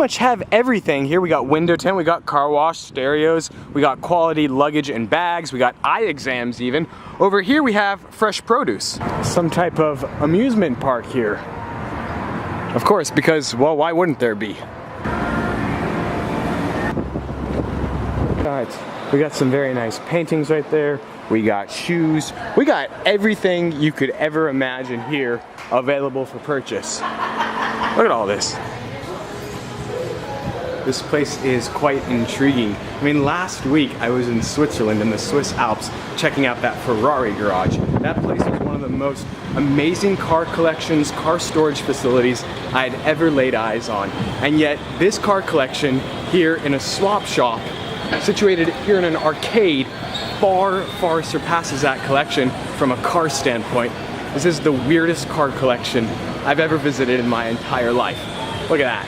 much have everything here. We got window tint, we got car wash, stereos, we got quality luggage and bags, we got eye exams even. Over here we have fresh produce. Some type of amusement park here. Of course, because, well, why wouldn't there be? Alright, we got some very nice paintings right there. We got shoes. We got everything you could ever imagine here available for purchase. Look at all this. This place is quite intriguing. I mean, last week I was in Switzerland in the Swiss Alps checking out that Ferrari garage. That place was one of the most amazing car collections, car storage facilities I had ever laid eyes on. And yet this car collection here in a swap shop situated here in an arcade far, far surpasses that collection from a car standpoint. This is the weirdest car collection I've ever visited in my entire life. Look at that.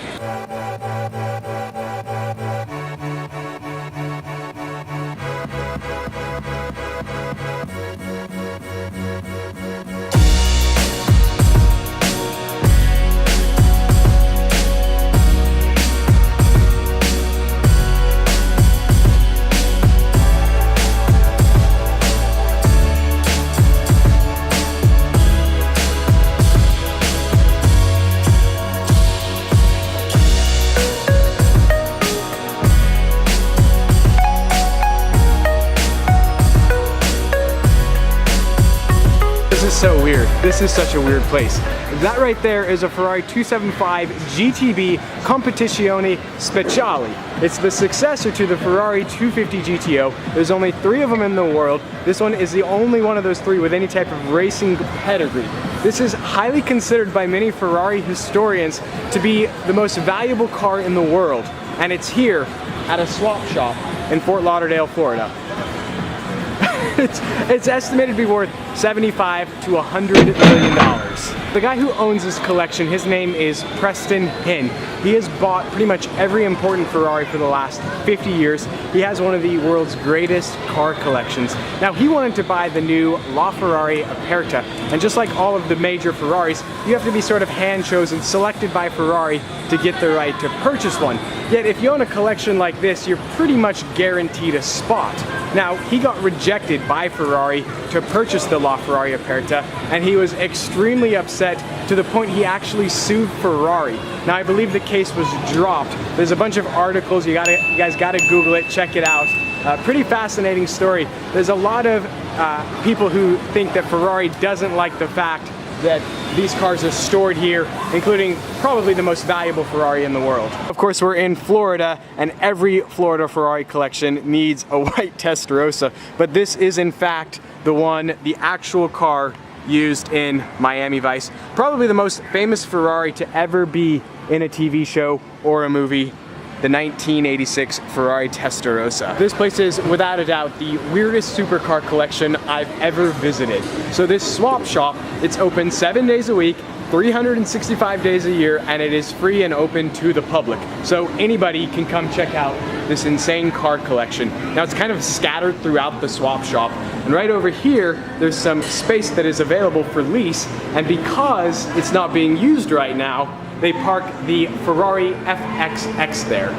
This is so weird. This is such a weird place. That right there is a Ferrari 275 GTB Competizione Speciale. It's the successor to the Ferrari 250 GTO. There's only 3 of them in the world. This one is the only one of those 3 with any type of racing pedigree. This is highly considered by many Ferrari historians to be the most valuable car in the world. And it's here at a swap shop in Fort Lauderdale, Florida. It's estimated to be worth $75 to $100 million. The guy who owns this collection, his name is Preston Hinn. He has bought pretty much every important Ferrari for the last 50 years. He has one of the world's greatest car collections. Now, he wanted to buy the new LaFerrari Aperta, and just like all of the major Ferraris, you have to be sort of hand-chosen, selected by Ferrari to get the right to purchase one. Yet, if you own a collection like this, you're pretty much guaranteed a spot. Now, he got rejected by Ferrari to purchase the LaFerrari Aperta, and he was extremely upset to the point he actually sued Ferrari. Now, I believe the case was dropped. There's a bunch of articles, you guys gotta Google it, check it out. Pretty fascinating story. There's a lot of people who think that Ferrari doesn't like the fact that these cars are stored here, including probably the most valuable Ferrari in the world. Of course, we're in Florida, and every Florida Ferrari collection needs a white Testarossa, but this is in fact the one, the actual car used in Miami Vice. Probably the most famous Ferrari to ever be in a TV show or a movie, the 1986 Ferrari Testarossa. This place is, without a doubt, the weirdest supercar collection I've ever visited. So this swap shop, it's open 7 days a week, 365 days a year, and it is free and open to the public. So anybody can come check out this insane car collection. Now, it's kind of scattered throughout the swap shop, and right over here there's some space that is available for lease, and because it's not being used right now, they park the Ferrari FXX there.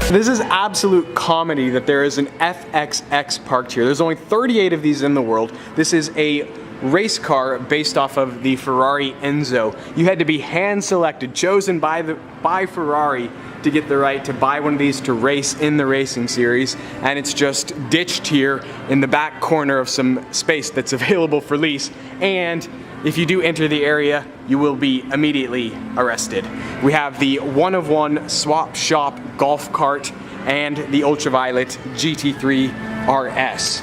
This is absolute comedy that there is an FXX parked here. There's only 38 of these in the world. This is a race car based off of the Ferrari Enzo. You had to be hand selected, chosen by Ferrari to get the right to buy one of these to race in the racing series, and it's just ditched here in the back corner of some space that's available for lease. And if you do enter the area, you will be immediately arrested. We have the one-of-one swap shop golf cart and the ultraviolet GT3 RS.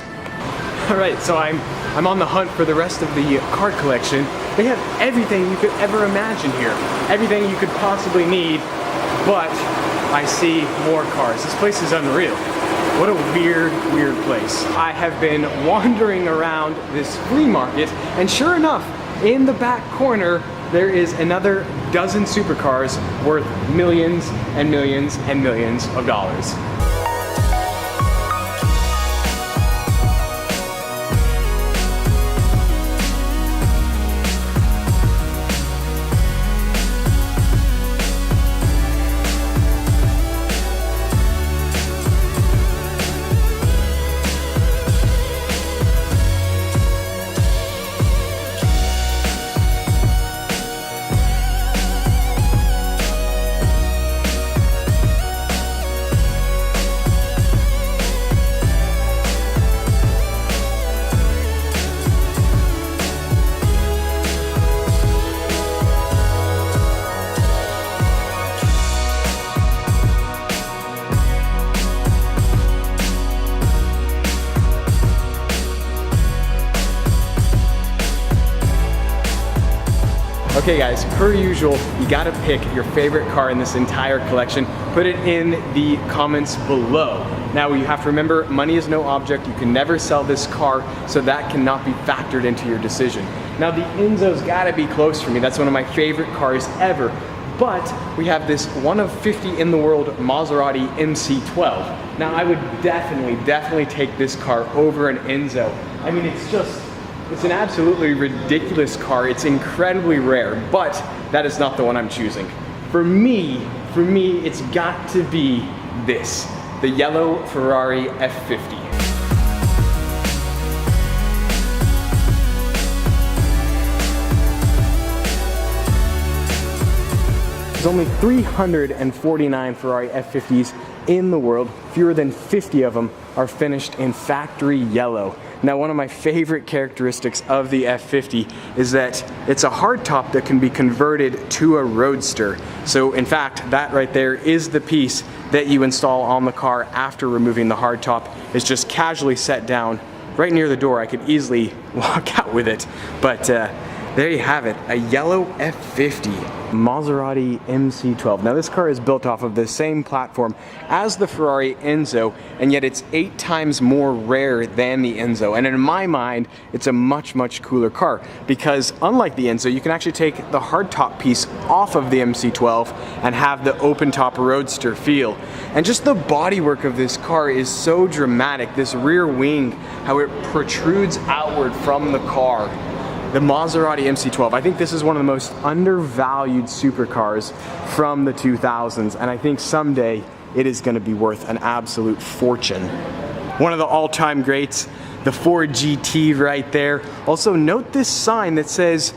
All right, so I'm on the hunt for the rest of the car collection. They have everything you could ever imagine here. Everything you could possibly need, but I see more cars. This place is unreal. What a weird, weird place. I have been wandering around this flea market, and sure enough, in the back corner, there is another dozen supercars worth millions and millions and millions of dollars. Okay guys, per usual, you gotta pick your favorite car in this entire collection. Put it in the comments below. Now you have to remember, money is no object. You can never sell this car, so that cannot be factored into your decision. Now the Enzo's gotta be close for me. That's one of my favorite cars ever. But we have this one of 50 in the world Maserati MC12. Now I would definitely take this car over an Enzo. I mean, it's an absolutely ridiculous car. It's incredibly rare, but that is not the one I'm choosing. For me, it's got to be this, the yellow Ferrari F50. There's only 349 Ferrari F50s in the world. Fewer than 50 of them are finished in factory yellow. Now, one of my favorite characteristics of the F50 is that it's a hardtop that can be converted to a roadster. So in fact, that right there is the piece that you install on the car after removing the hardtop. It's just casually set down right near the door. I could easily walk out with it, but there you have it, a yellow F50. Maserati MC12. Now this car is built off of the same platform as the Ferrari Enzo, and yet it's 8 times more rare than the Enzo. And in my mind, it's a much cooler car because unlike the Enzo, you can actually take the hardtop piece off of the MC12 and have the open top roadster feel. And just the bodywork of this car is so dramatic. This rear wing, how it protrudes outward from the car. The Maserati MC12, I think this is one of the most undervalued supercars from the 2000s, and I think someday it is going to be worth an absolute fortune. One of the all-time greats, the Ford GT right there. Also note this sign that says,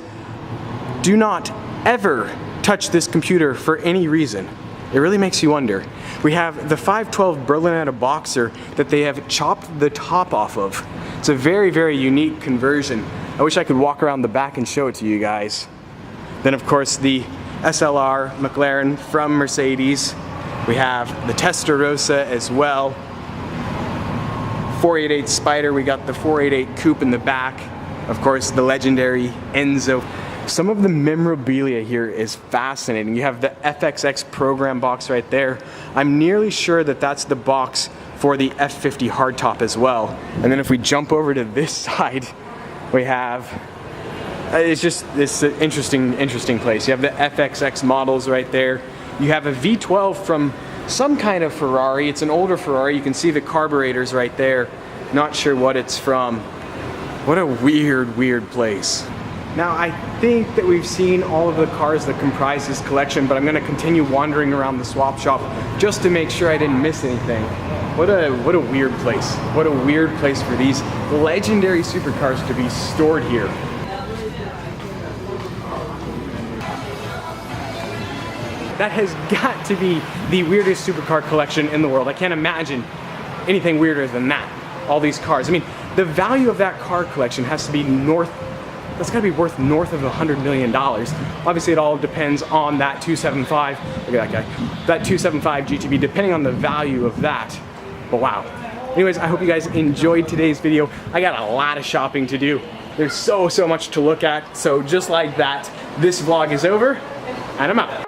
"Do not ever touch this computer for any reason." It really makes you wonder. We have the 512 Berlinetta Boxer that they have chopped the top off of. It's a very unique conversion. I wish I could walk around the back and show it to you guys. Then of course the SLR McLaren from Mercedes. We have the Testarossa as well. 488 Spider, we got the 488 Coupe in the back. Of course the legendary Enzo. Some of the memorabilia here is fascinating. You have the FXX program box right there. I'm nearly sure that that's the box for the F50 hardtop as well. And then if we jump over to this side, we have, it's just this interesting place. You have the FXX models right there. You have a V12 from some kind of Ferrari. It's an older Ferrari. You can see the carburetors right there. Not sure what it's from. What a weird place. Now I think that we've seen all of the cars that comprise this collection, but I'm gonna continue wandering around the swap shop just to make sure I didn't miss anything. What a weird place. What a weird place for these legendary supercars to be stored here. That has got to be the weirdest supercar collection in the world. I can't imagine anything weirder than that. All these cars. I mean, the value of that car collection has to be that's gotta be worth north of $100 million. Obviously it all depends on that 275, look at that guy, that 275 GTB, depending on the value of that. But wow. Anyways, I hope you guys enjoyed today's video. I got a lot of shopping to do. There's so much to look at. So just like that, this vlog is over, and I'm out.